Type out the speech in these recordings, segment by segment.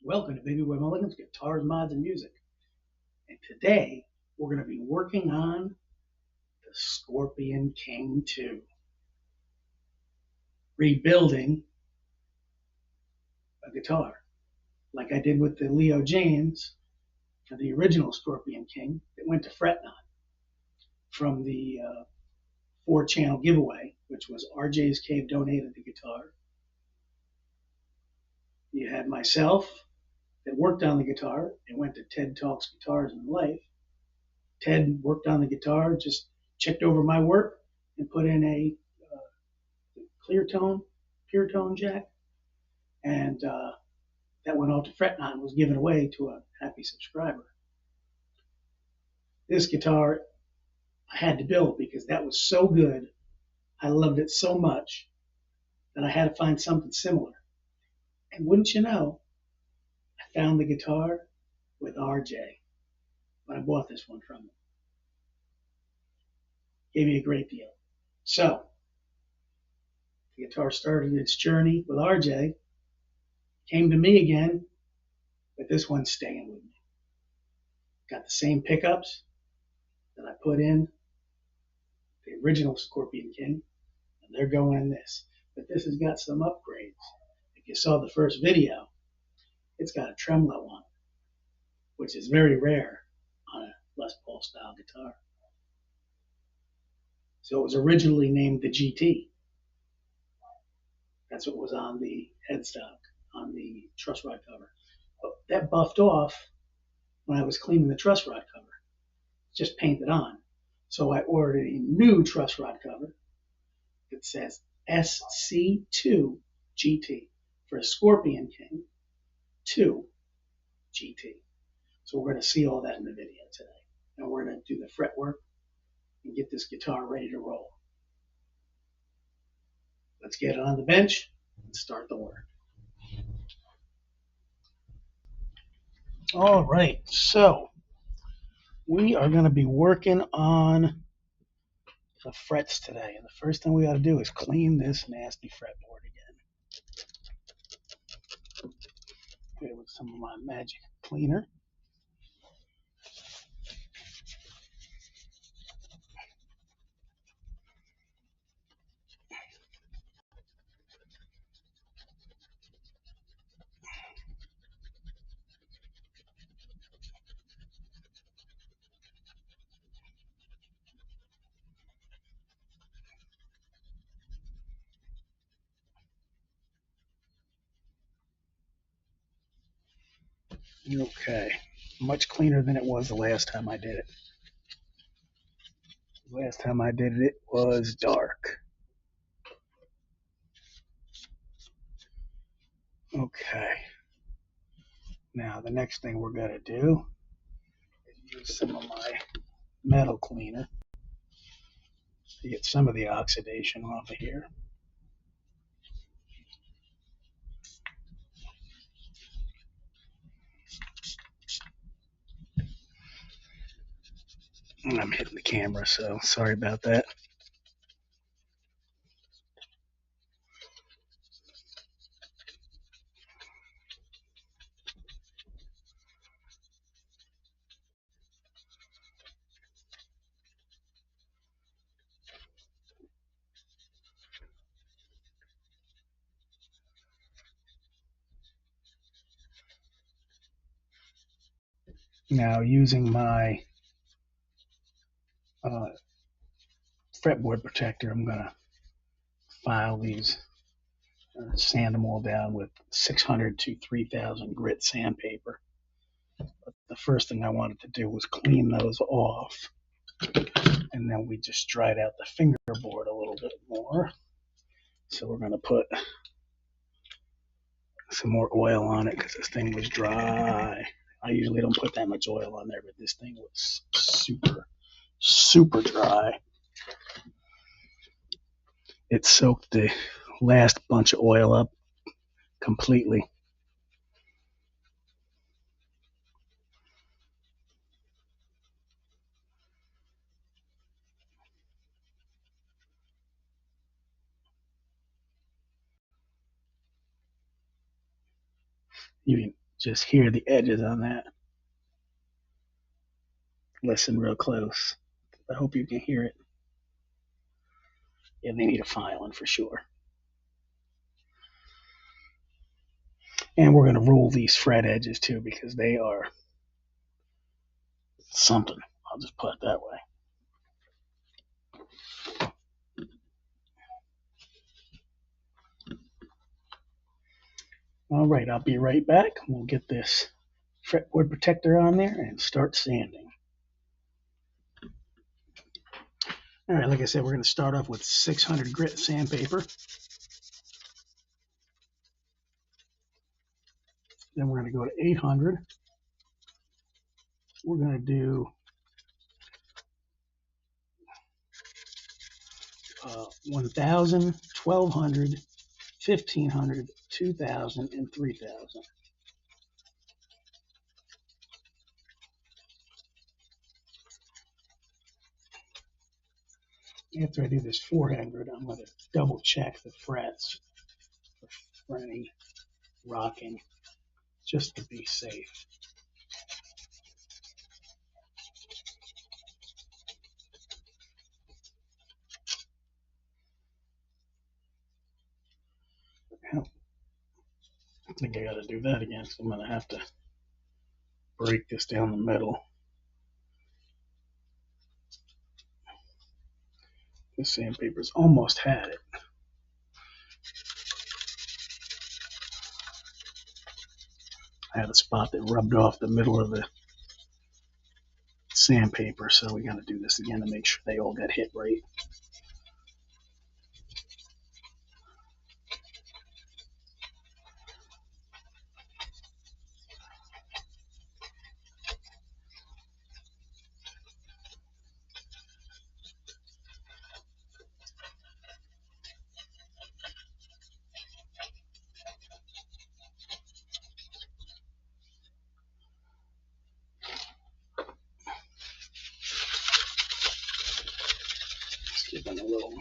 Welcome to Baby Boy Mulligan's Guitars, Mods, and Music. And today we're going to be working on the Scorpion King 2. Rebuilding a guitar. Like I did with the Leo James for the original Scorpion King that went to Fretnot from the 4-channel giveaway, which was RJ's Cave donated the guitar. You had myself that worked on the guitar and went to Ted Talks Guitars in Life. Ted worked on the guitar, just checked over my work and put in a clear tone, pure tone jack, and that went out to Fretnot and was given away to a happy subscriber. This guitar I had to build because that was so good. I loved it so much that I had to find something similar. And wouldn't you know, I found the guitar with RJ when I bought this one from him. Gave me a great deal. So, the guitar started its journey with RJ, came to me again, but this one's staying with me. Got the same pickups that I put in the original Scorpion King, and they're going in this. But this has got some upgrades. If you saw the first video, it's got a tremolo on it, which is very rare on a Les Paul style guitar. So it was originally named the GT. That's what was on the headstock, on the truss rod cover. But that buffed off when I was cleaning the truss rod cover. Just painted on. So I ordered a new truss rod cover that says SC2 GT for a Scorpion King 2 GT. So we're going to see all that in the video today. And we're going to do the fretwork and get this guitar ready to roll. Let's get it on the bench and start the work. All right, so we are going to be working on the frets today. And the first thing we got to do is clean this nasty fretboard again. Get it with some of my magic cleaner. Okay, much cleaner than it was the last time I did it. The last time I did it was dark. Okay, now the next thing we're going to do is use some of my metal cleaner to get some of the oxidation off of here. And I'm hitting the camera, so sorry about that. Now using my fretboard protector, I'm going to file these, sand them all down with 600 to 3000 grit sandpaper. But the first thing I wanted to do was clean those off, and then we just dried out the fingerboard a little bit more. So we're going to put some more oil on it because this thing was dry. I usually don't put that much oil on there, but this thing was super dry. It soaked the last bunch of oil up completely. You can just hear the edges on that. Listen real close. I hope you can hear it. Yeah, they need a filing for sure. And we're going to roll these fret edges too because they are something. I'll just put it that way. All right, I'll be right back. We'll get this fretboard protector on there and start sanding. All right, like I said, we're going to start off with 600 grit sandpaper. Then we're going to go to 800. We're going to do 1,000, 1,200, 1,500, 2,000, and 3,000. After I do this 400, I'm going to double check the frets for any rocking, just to be safe. I think I got to do that again, so I'm going to have to break this down the middle. This sandpaper's almost had it. I had a spot that rubbed off the middle of the sandpaper, so we got to do this again to make sure they all got hit right. Just give them a little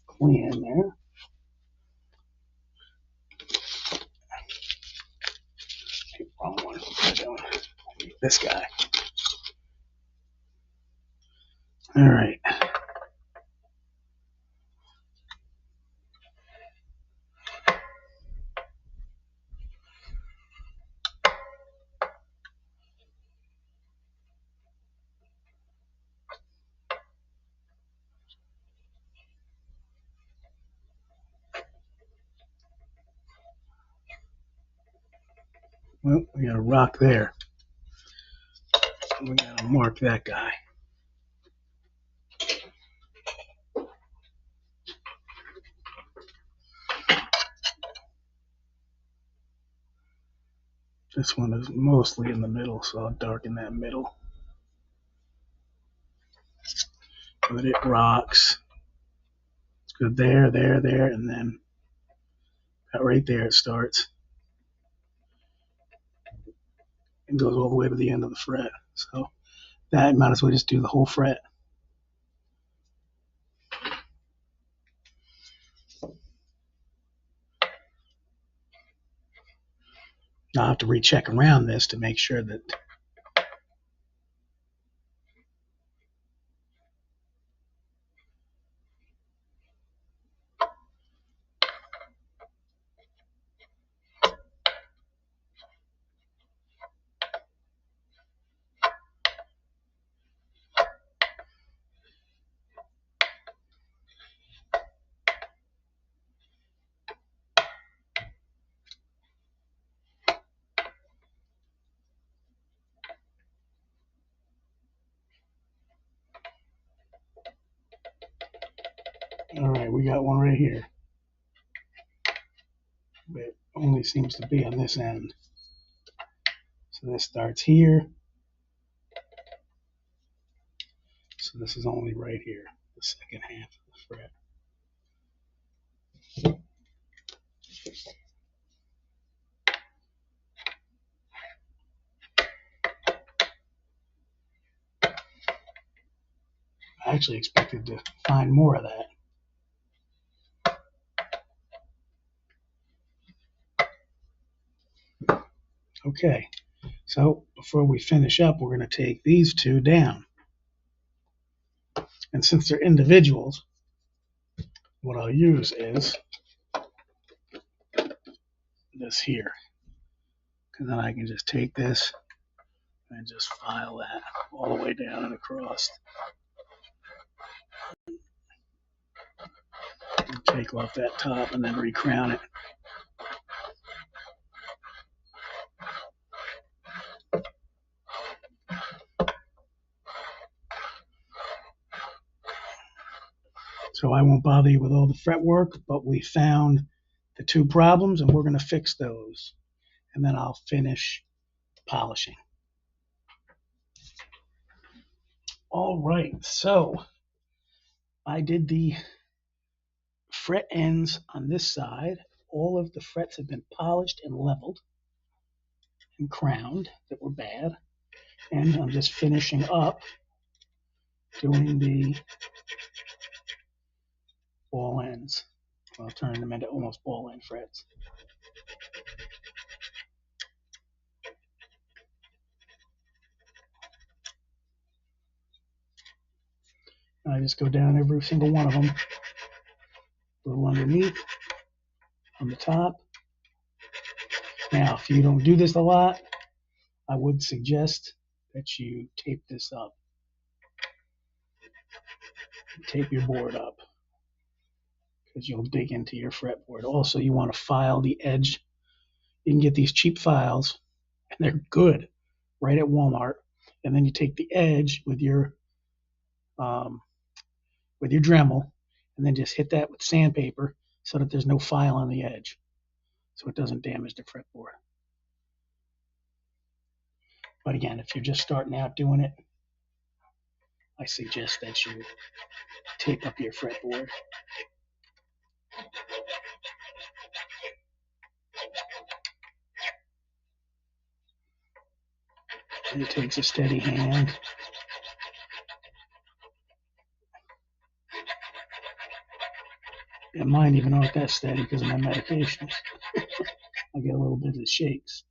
clean there. Wrong one. This guy. All right. Well, we got a rock there. We got to mark that guy. This one is mostly in the middle, so I'll darken that middle. But it rocks. It's good there, there, there, and then right there it starts. And goes all the way to the end of the fret. So that might as well just do the whole fret. Now I'll have to recheck around this to make sure that all right, we got one right here. But it only seems to be on this end. So this starts here. So this is only right here, the second half of the fret. I actually expected to find more of that. Okay, so before we finish up, we're going to take these two down. And since they're individuals, what I'll use is this here. And then I can just take this and just file that all the way down and across. And take off that top and then recrown it. So I won't bother you with all the fretwork, but we found the two problems and we're going to fix those. And then I'll finish polishing. All right, so I did the fret ends on this side. All of the frets have been polished and leveled and crowned that were bad. And I'm just finishing up doing the ball ends. I'll turn them into almost ball end frets. And I just go down every single one of them. A little underneath, on the top. Now, if you don't do this a lot, I would suggest that you tape this up. Tape your board up because you'll dig into your fretboard. Also, you want to file the edge. You can get these cheap files, and they're good right at Walmart. And then you take the edge with your Dremel, and then just hit that with sandpaper so that there's no file on the edge, so it doesn't damage the fretboard. But again, if you're just starting out doing it, I suggest that you tape up your fretboard. And it takes a steady hand. And mine even aren't that steady because of my medications. I get a little bit of the shakes.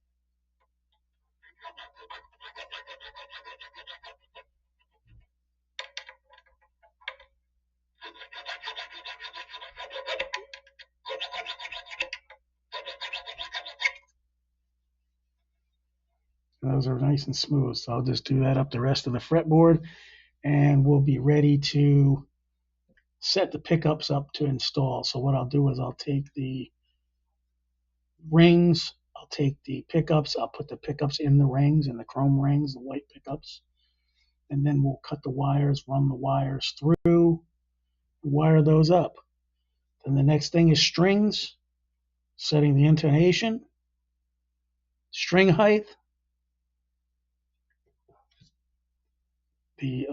And those are nice and smooth, so I'll just do that up the rest of the fretboard, and we'll be ready to set the pickups up to install. So what I'll do is I'll take the rings, I'll take the pickups, I'll put the pickups in the rings, in the chrome rings, the white pickups, and then we'll cut the wires, run the wires through, wire those up. Then the next thing is strings, setting the intonation, string height, the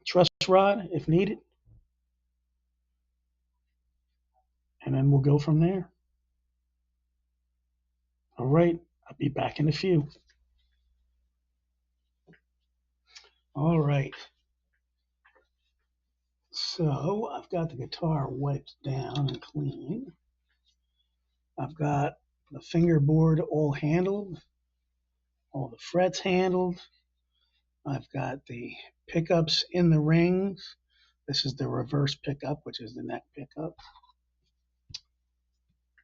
truss rod if needed, and then we'll go from there. All right, I'll be back in a few. All right. So I've got the guitar wiped down and clean. I've got the fingerboard all handled, all the frets handled. I've got the pickups in the rings. This is the reverse pickup, which is the neck pickup.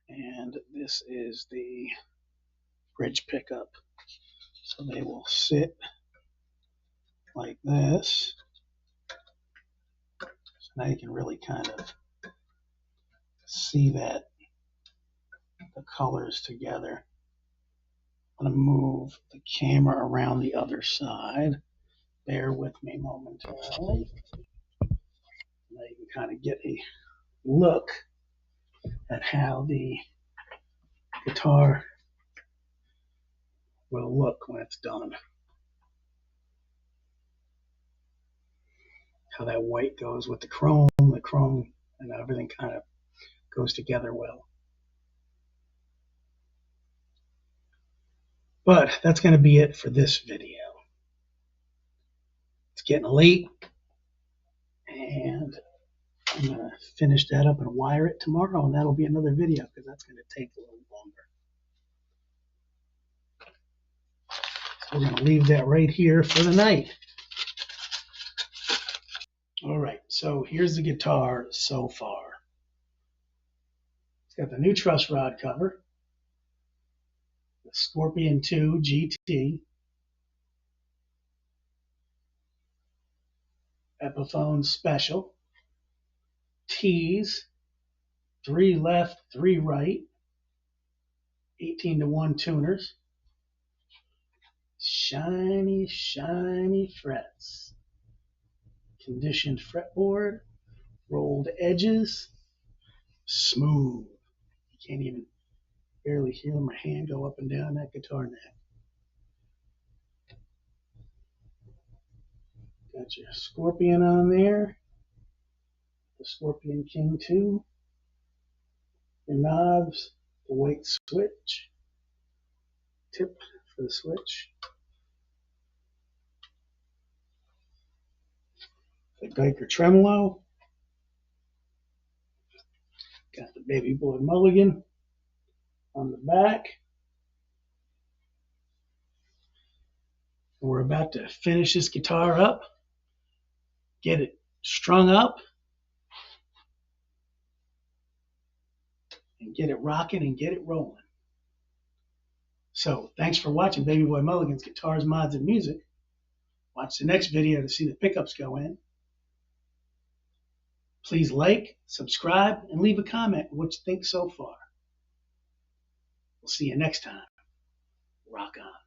And this is the bridge pickup. So they will sit like this. So now you can really kind of see that the colors together. I'm going to move the camera around the other side. Bear with me momentarily. Now you can kind of get a look at how the guitar will look when it's done. How that white goes with the chrome and everything kind of goes together well. But that's going to be it for this video. It's getting late, and I'm going to finish that up and wire it tomorrow, and that'll be another video because that's going to take a little longer. We're going to leave that right here for the night. All right, so here's the guitar so far. It's got the new truss rod cover, the Scorpion 2 GT, Epiphone Special, T's, 3 left, 3 right, 18-to-1 tuners, shiny, shiny frets, conditioned fretboard, rolled edges, smooth. You can't even barely hear my hand go up and down that guitar neck. Got your Scorpion on there, the Scorpion King 2, your knobs, the white switch, tip for the switch, the Geiger tremolo, got the Baby Boy mulligan on the back. We're about to finish this guitar up, get it strung up, and get it rocking and get it rolling. So thanks for watching Baby Boy Mulligan's Guitars, Mods, and Music. Watch the next video to see the pickups go in. Please like, subscribe, and leave a comment on what you think so far. We'll see you next time. Rock on.